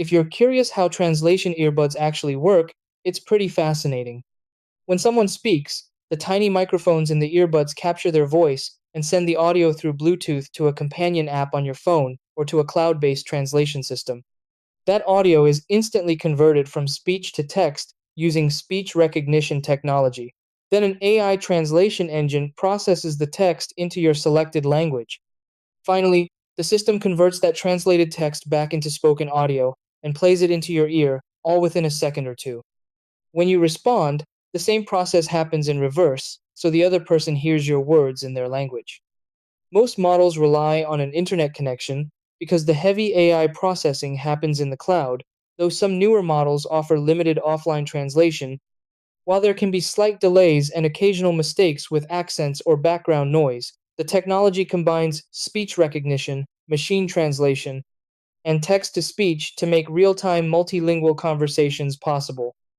If you're curious how translation earbuds actually work, it's pretty fascinating. When someone speaks, the tiny microphones in the earbuds capture their voice and send the audio through Bluetooth to a companion app on your phone or to a cloud based translation system. That audio is instantly converted from speech to text using speech recognition technology. Then an AI translation engine processes the text into your selected language. Finally, the system converts that translated text back into spoken audio and plays it into your ear, all within a second or two. When you respond, the same process happens in reverse, so the other person hears your words in their language. Most models rely on an internet connection because the heavy AI processing happens in the cloud, though some newer models offer limited offline translation. While there can be slight delays and occasional mistakes with accents or background noise, the technology combines speech recognition, machine translation, and text to speech to make real time multilingual conversations possible.